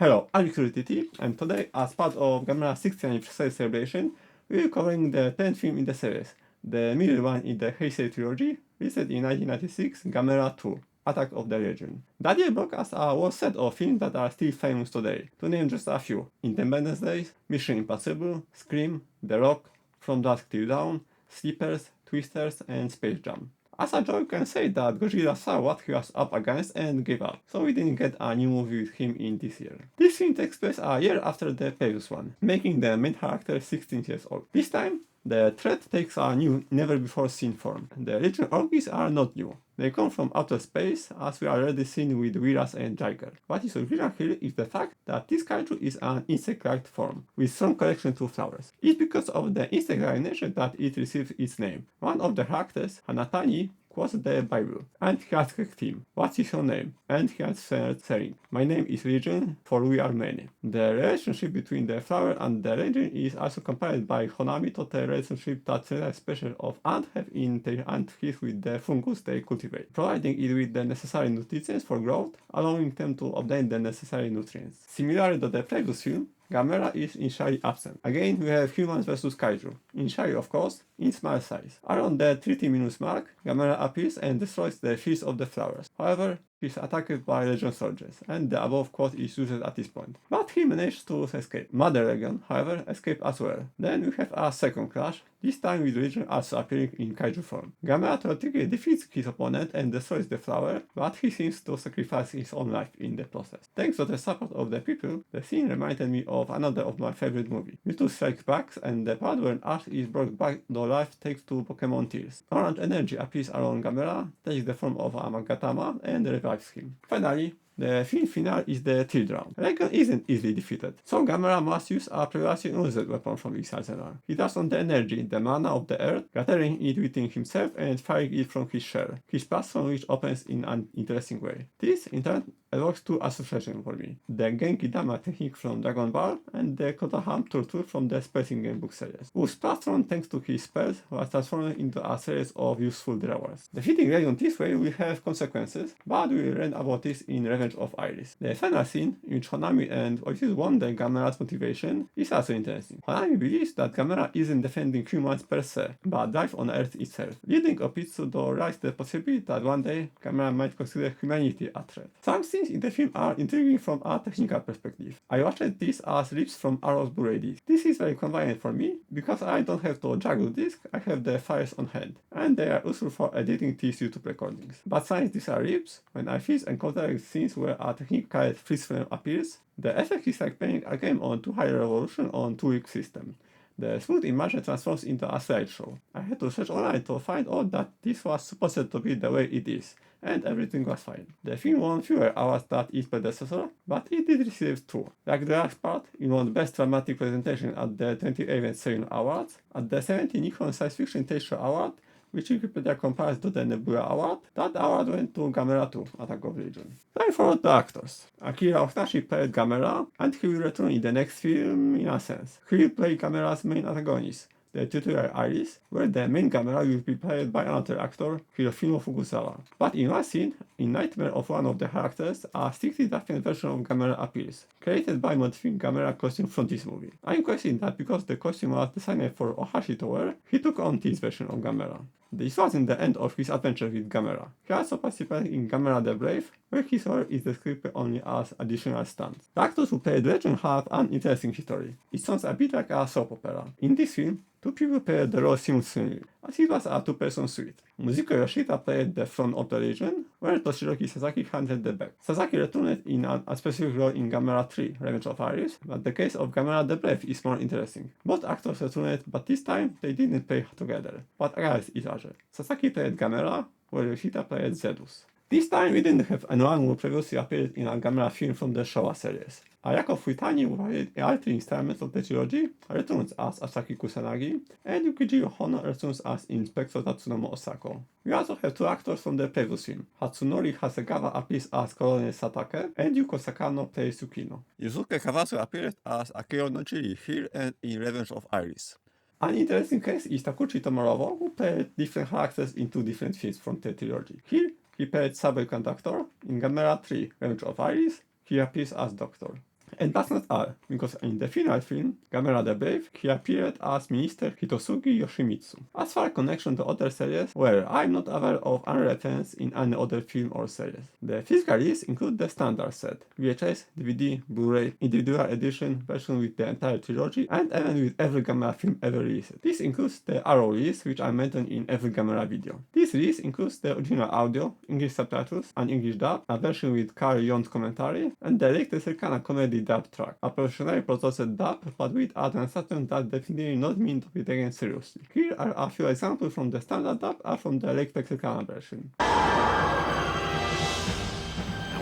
Hello, I'm Curiosity, and today, as part of Gamera's 60th anniversary celebration, we're covering the 10th film in the series, the middle one in the Heisei trilogy, released in 1996, Gamera 2, Attack of the Legion. That year brought us a whole set of films that are still famous today. To name just a few: Independence Day, Mission Impossible, Scream, The Rock, From Dusk Till Dawn, Sleepers, Twisters, and Space Jam. As a joke, you can say that Gojira saw what he was up against and gave up, so we didn't get a new movie with him in this year. This film takes place a year after the previous one, making the main character 16 years old. This time, the threat takes a new, never-before-seen form. The Legion Orgis are not new. They come from outer space, as we already seen with Viras and Jiger. What is original here is the fact that this creature is an insect-like form, with strong connection to flowers. It's because of the insect-like nature that it received its name. One of the characters, Hanatani, quotes the Bible, and he asked him, "What is your name?" And he answered, saying, "My name is Legion, for we are many." The relationship between the flower and the Legion is also compared by Honami to the relationship that several species of ants have in their ant hills with the fungus they cultivate, providing it with the necessary nutrients for growth, allowing them to obtain the necessary nutrients. Similarly to the previous film, Gamera is initially absent. Again, we have humans versus kaiju. Initially, of course, in small size. Around the 30 minutes mark, Gamera appears and destroys the fields of the flowers. However, he is attacked by Legion soldiers, and the above quote is used at this point. But he managed to escape. Mother Legion, however, escaped as well. Then we have a second clash, this time with Legion also appearing in kaiju form. Gamera theoretically defeats his opponent and destroys the flower, but he seems to sacrifice his own life in the process. Thanks to the support of the people, the scene reminded me of another of my favorite movies. Mewtwo strikes back, and the part when Ash is brought back to life takes to Pokemon Tears. Orange energy appears around Gamera, takes the form of a Magatama, and revives him. Finally, the film finale is the third round. Legion isn't easily defeated, so Gamera must use a previously unused weapon from his arsenal. He draws on the energy, the mana of the earth, gathering it within himself and firing it from his shell, his platform which opens in an interesting way. This, in turn, evokes two associations for me: the Genki Dama technique from Dragon Ball and the Kotoham Turtle from the Spacing Game book series, whose platform, thanks to his spells, was transformed into a series of useful drawers. Defeating Legion this way will have consequences, but we will learn about this in Revenge of Iris. The final scene, in which Honami and Oisis wonder Gamera's motivation, is also interesting. Honami believes that Gamera isn't defending humans per se, but life on Earth itself, leading Opitsu to realize the possibility that one day Gamera might consider humanity a threat. Some scenes in the film are intriguing from a technical perspective. I watched this as rips from Arrow's Blu-ray disc. This is very convenient for me, because I don't have to juggle disc, I have the files on hand, and they are useful for editing these YouTube recordings. But since these are rips, when I first encounter scenes where a technique called freeze frame appears, the effect is like playing a game on too high resolution on too weak system. The smooth image transforms into a slideshow. I had to search online to find out that this was supposed to be the way it is, and everything was fine. The film won fewer awards than its predecessor, but it did receive two. Like the last part, it won Best Dramatic Presentation at the 2011 Seiyun Awards, at the 70 Nikon Science Fiction Taste Show Award, which Wikipedia compares to the Nebula Award. That award went to Gamera 2, Attack of Legion. Time for the actors. Akira Otashi played Gamera, and he will return in the next film in a sense. He will play Gamera's main antagonist, the tutorial Iris, where the main Gamera will be played by another actor, Hirofimo Fukuzawa. But in one scene, in Nightmare of one of the characters, a strictly different version of Gamera appears, created by modifying Gamera costume from this movie. I'm guessing that because the costume was designed for Ohashi to wear, he took on this version of Gamera. This wasn't the end of his adventure with Gamera. He also participated in Gamera the Brave, where his role is described only as additional stunts. The actors who played Legend have an interesting history. It sounds a bit like a soap opera. In this film, two people played the role simultaneously, as it was a two-person suite. Muziko Yoshida played the front of the Legion, where Toshiraki Sasaki handled the back. Sasaki returned in a specific role in Gamera 3, Revenge of Iris, but the case of Gamera the Brave is more interesting. Both actors returned, but this time they didn't play together, but against each other. Sasaki played Gamera, while Yoshida played Zedus. This time we didn't have anyone who previously appeared in a Gamera film from the Showa series. Ayako Fuitani, who played all three installments of the trilogy, returns as Asaki Kusanagi, and Yukijiro Hono returns as Inspector Tatsunomo Osako. We also have two actors from the previous film. Hatsunori Hasegawa appears as Colonel Satake, and Yuko Sakano plays Yukino. Yusuke Kawasu appeared as Akio Nojiri here and in Revenge of Iris. An interesting case is Takuchi Tomorowo, who played different characters in two different films from the trilogy. Here, he played Subway Conductor. In Gamera 3, Revenge of Iris, he appears as Doctor. And that's not all, because in the final film, Gamera the Brave, he appeared as Minister Hitosugi Yoshimitsu. As for a connection to other series, well, I'm not aware of any reference in any other film or series. The physical list include the standard set, VHS, DVD, Blu-ray, individual edition, version with the entire trilogy, and even with every Gamera film ever released. This includes the Arrow list, which I mentioned in every Gamera video. This list includes the original audio, English subtitles, and English dub, a version with Carl Young's commentary, and the latest Circana comedy dub track, a professionally produced dub, but with advanced saturn that definitely not meant to be taken seriously. Here are a few examples from the standard dub and from the latest Circana version. Now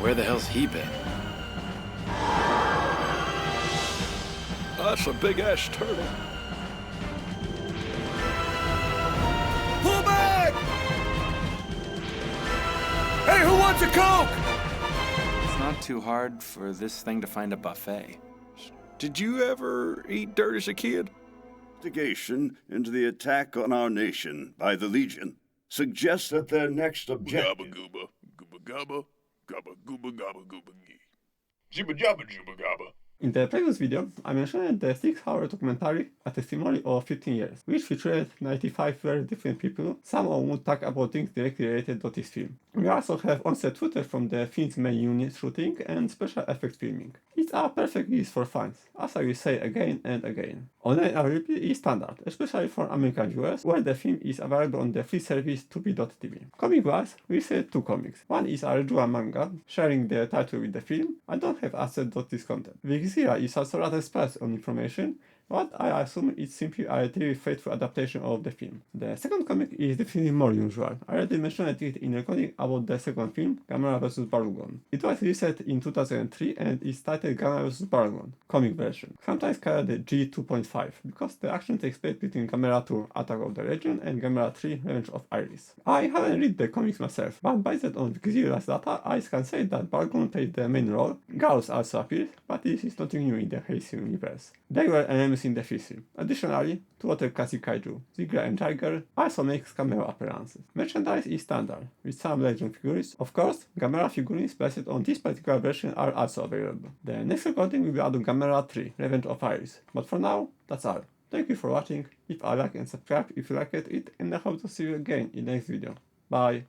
where the hell's he been? That's a big-ass turtle. Pull back! Hey, who wants a Coke? It's not too hard for this thing to find a buffet. Did you ever eat dirt as a kid? Investigation into the attack on our nation by the Legion suggests that their next objective... Gabba gooba, gooba gabba, gabba gooba gabba gooba gee. Jibba jabba jibba gabba. In the previous video, I mentioned the 6-hour documentary, A Testimony of 15 Years, which featured 95 very different people, some of whom talk about things directly related to this film. We also have on-set footage from the film's main unit shooting and special effects filming. It's a perfect list for fans, as I will say again and again. Online availability is standard, especially for American viewers, where the film is available on the free service tubi.tv. Comic-wise, we see 2 comics. One is a regular manga, sharing the title with the film. I don't have access to this content. Vixira is also rather sparse on information, but I assume it's simply a relatively faithful adaptation of the film. The second comic is definitely more usual. I already mentioned it in recording about the second film, Gamera vs. Barugon. It was released in 2003 and is titled Gamera vs. Barugon, comic version, sometimes called the G2.5, because the action takes place between Gamera 2, Attack of the Legion, and Gamera 3, Revenge of Iris. I haven't read the comics myself, but based on Vixira's data, I can say that Barugon played the main role. Gauss also appears, but this is nothing new in the Heisei universe. They were enemies in the film. Additionally, 2 other classic kaiju, Ziggler and Tiger, also makes cameo appearances. Merchandise is standard, with some Legion figurines. Of course, Gamera figurines based on this particular version are also available. The next recording will be out of Gamera 3, Revenge of Iris. But for now, that's all. Thank you for watching. Leave a like and subscribe if you liked it, and I hope to see you again in the next video. Bye!